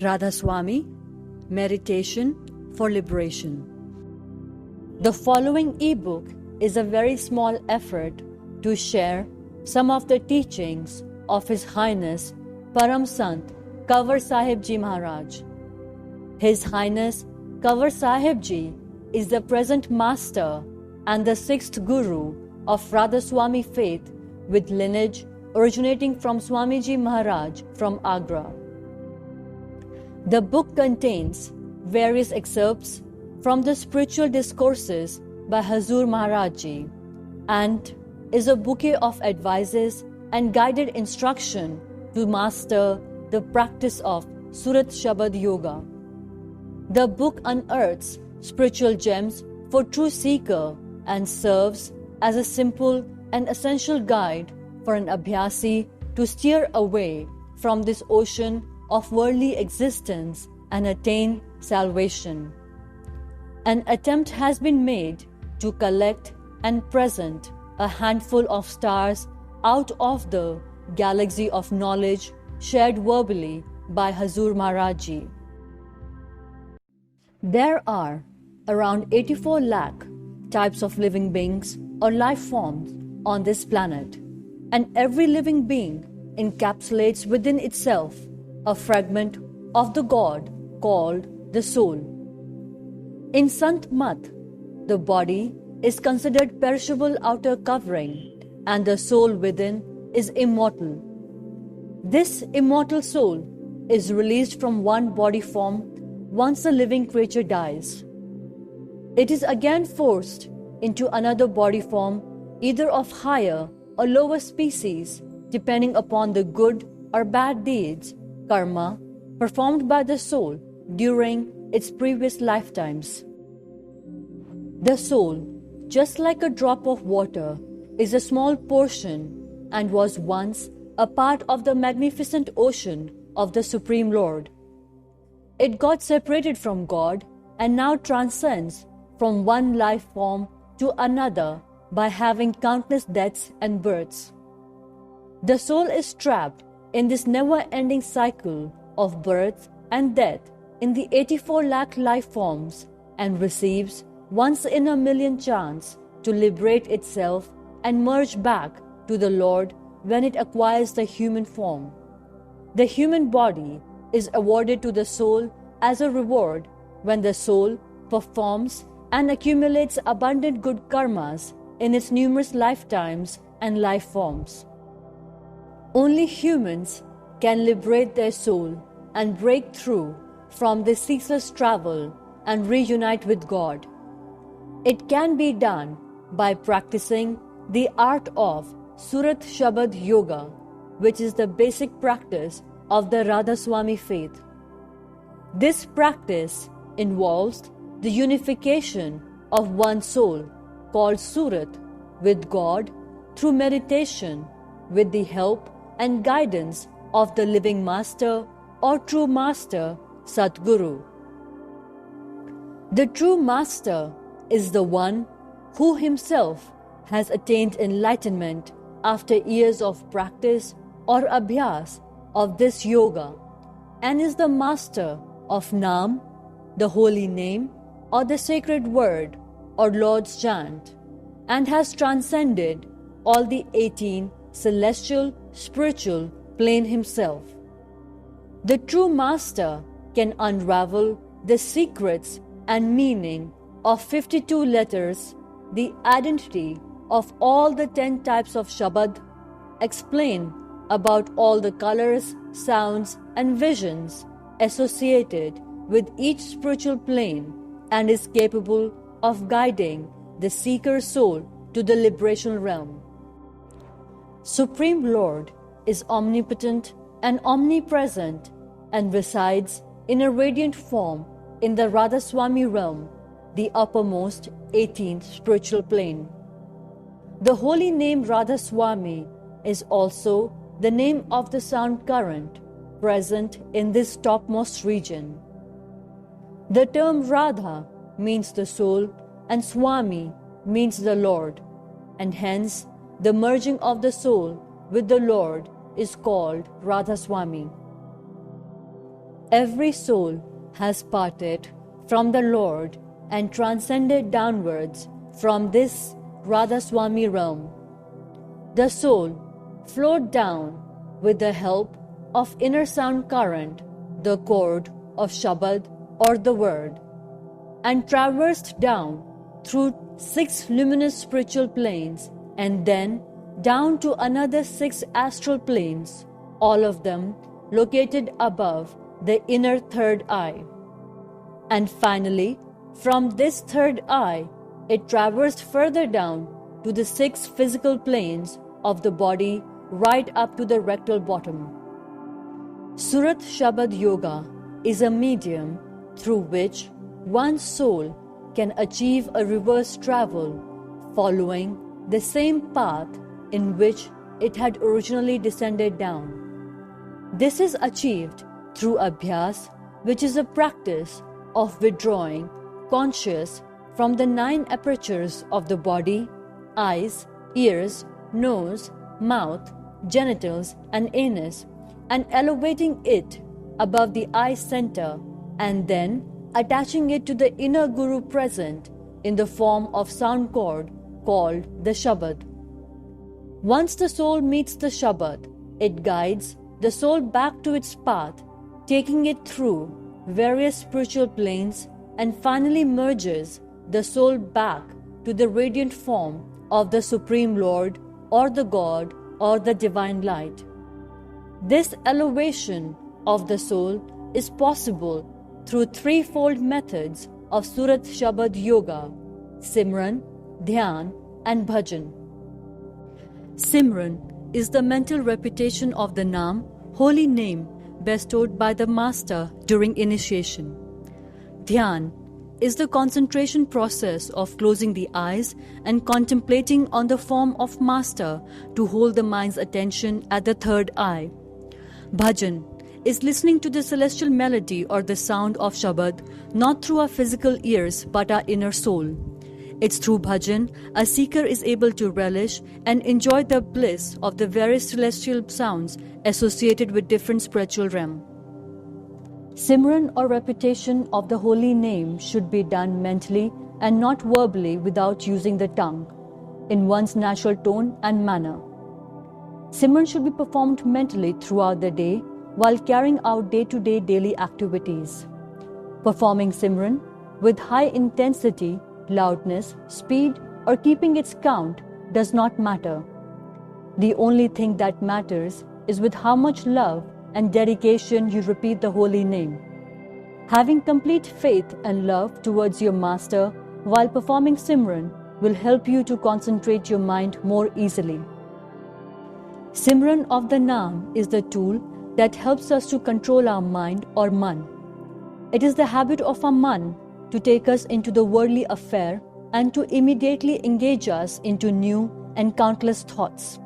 Radha Swami, Meditation for Liberation. The following ebook is a very small effort to share some of the teachings of His Highness Param Sant Kanwar Saheb Ji Maharaj. His Highness Kanwar Saheb Ji is the present master and the sixth Guru of Radha Swami faith with lineage originating from Swamiji Maharaj from Agra. The book contains various excerpts from the spiritual discourses by Huzur Maharaj Ji and is a bouquet of advices and guided instruction to master the practice of Surat Shabd Yoga. The book unearths spiritual gems for true seeker and serves as a simple and essential guide for an abhyasi to steer away from this ocean of worldly existence and attain salvation. An attempt has been made to collect and present a handful of stars out of the galaxy of knowledge shared verbally by Huzur Maharaj Ji. There are around 84 lakh types of living beings or life forms on this planet, and every living being encapsulates within itself a fragment of the God called the soul. In Sant Mat, the body is considered perishable outer covering and the soul within is immortal. This immortal soul is released from one body form once the living creature dies. It is again forced into another body form, either of higher or lower species, depending upon the good or bad deeds, karma, performed by the soul during its previous lifetimes. The soul, just like a drop of water, is a small portion and was once a part of the magnificent ocean of the Supreme Lord. It got separated from God and now transcends from one life form to another by having countless deaths and births. The soul is trapped in this never-ending cycle of birth and death in the 84 lakh life forms and receives once in a million chance to liberate itself and merge back to the Lord when it acquires the human form. The human body is awarded to the soul as a reward when the soul performs and accumulates abundant good karmas in its numerous lifetimes and life forms. Only humans can liberate their soul and break through from this ceaseless travel and reunite with God. It can be done by practicing the art of Surat Shabd Yoga, which is the basic practice of the Radha Swami faith. This practice involves the unification of one soul, called Surat, with God through meditation with the help and guidance of the living master or true master, Satguru. The true master is the one who himself has attained enlightenment after years of practice or abhyas of this yoga and is the master of Nam, the holy name, or the sacred word or Lord's chant, and has transcended all the 18 celestial, spiritual plane himself. The true master can unravel the secrets and meaning of 52 letters, the identity of all the 10 types of shabad, explain about all the colors, sounds, and visions associated with each spiritual plane, and is capable of guiding the seeker soul to the liberation realm. Supreme Lord is omnipotent and omnipresent and resides in a radiant form in the Radha Swami realm, the uppermost 18th spiritual plane. The holy name Radha Swami is also the name of the sound current present in this topmost region. The term Radha means the soul and Swami means the Lord, and hence the merging of the soul with the Lord is called Radha Swami. Every soul has parted from the Lord and transcended downwards from this Radha Swami realm. The soul flowed down with the help of inner sound current, the chord of shabad or the word, and traversed down through 6 luminous spiritual planes and then down to another 6 astral planes, all of them located above the inner third eye. And finally, from this third eye, it traversed further down to the 6 physical planes of the body right up to the rectal bottom. Surat Shabd Yoga is a medium through which one's soul can achieve a reverse travel following the same path in which it had originally descended down. This is achieved through abhyas, which is a practice of withdrawing conscious from the 9 apertures of the body, eyes, ears, nose, mouth, genitals and anus, and elevating it above the eye center and then attaching it to the inner Guru present in the form of sound chord called the shabad. Once the soul meets the shabad, it guides the soul back to its path, taking it through various spiritual planes and finally merges the soul back to the radiant form of the Supreme Lord or the God or the Divine Light. This elevation of the soul is possible through 3-fold methods of Surat Shabd Yoga: simran, dhyan and bhajan. Simran is the mental repetition of the Naam, holy name bestowed by the Master during initiation. Dhyan is the concentration process of closing the eyes and contemplating on the form of Master to hold the mind's attention at the third eye. Bhajan is listening to the celestial melody or the sound of Shabad not through our physical ears but our inner soul. It's through bhajan a seeker is able to relish and enjoy the bliss of the various celestial sounds associated with different spiritual realms. Simran or repetition of the holy name should be done mentally and not verbally without using the tongue, in one's natural tone and manner. Simran should be performed mentally throughout the day while carrying out day-to-day daily activities. Performing Simran with high intensity, loudness, speed, or keeping its count does not matter. The only thing that matters is with how much love and dedication you repeat the holy name. Having complete faith and love towards your Master while performing Simran will help you to concentrate your mind more easily. Simran of the Naam is the tool that helps us to control our mind or man. It is the habit of our man to take us into the worldly affair and to immediately engage us into new and countless thoughts.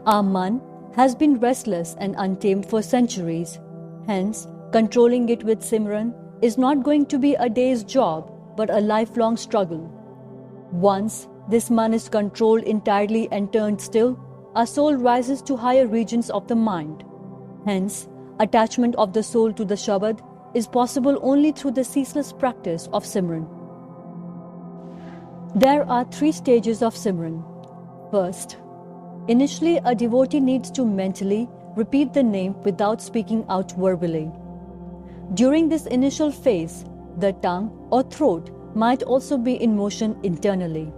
Our man has been restless and untamed for centuries. Hence, controlling it with Simran is not going to be a day's job but a lifelong struggle. Once this man is controlled entirely and turned still, our soul rises to higher regions of the mind. Hence, attachment of the soul to the Shabad is possible only through the ceaseless practice of Simran. There are 3 stages of Simran. First, initially a devotee needs to mentally repeat the name without speaking out verbally. During this initial phase, the tongue or throat might also be in motion internally.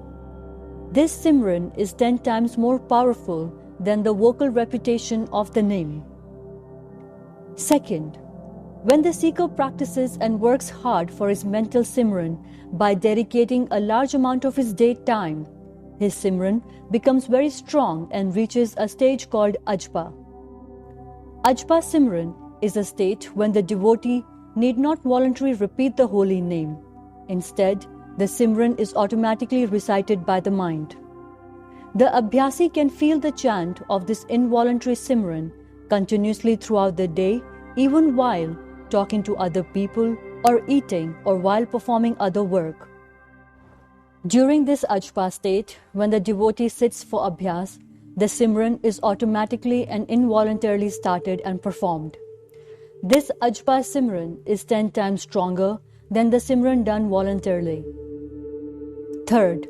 This Simran is 10 times more powerful than the vocal repetition of the name. Second, when the seeker practices and works hard for his mental Simran by dedicating a large amount of his day time, his Simran becomes very strong and reaches a stage called Ajpa. Ajpa Simran is a state when the devotee need not voluntarily repeat the holy name. Instead, the Simran is automatically recited by the mind. The abhyasi can feel the chant of this involuntary Simran continuously throughout the day, even while talking to other people or eating or while performing other work. During this Ajpa state, when the devotee sits for abhyas, the Simran is automatically and involuntarily started and performed. This Ajpa Simran is 10 times stronger than the Simran done voluntarily. Third,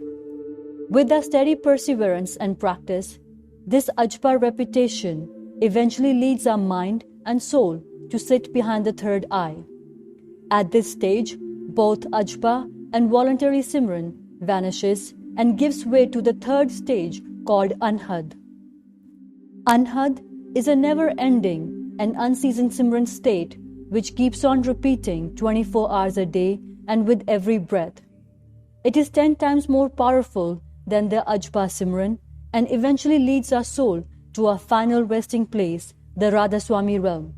with a steady perseverance and practice, this Ajpa repetition eventually leads our mind and soul to sit behind the third eye. At this stage, both Ajpa and voluntary Simran vanishes and gives way to the third stage called Anhad. Anhad is a never-ending and unceasing Simran state which keeps on repeating 24 hours a day and with every breath. It is 10 times more powerful than the Ajpa Simran and eventually leads our soul to our final resting place, the Radha Swami realm.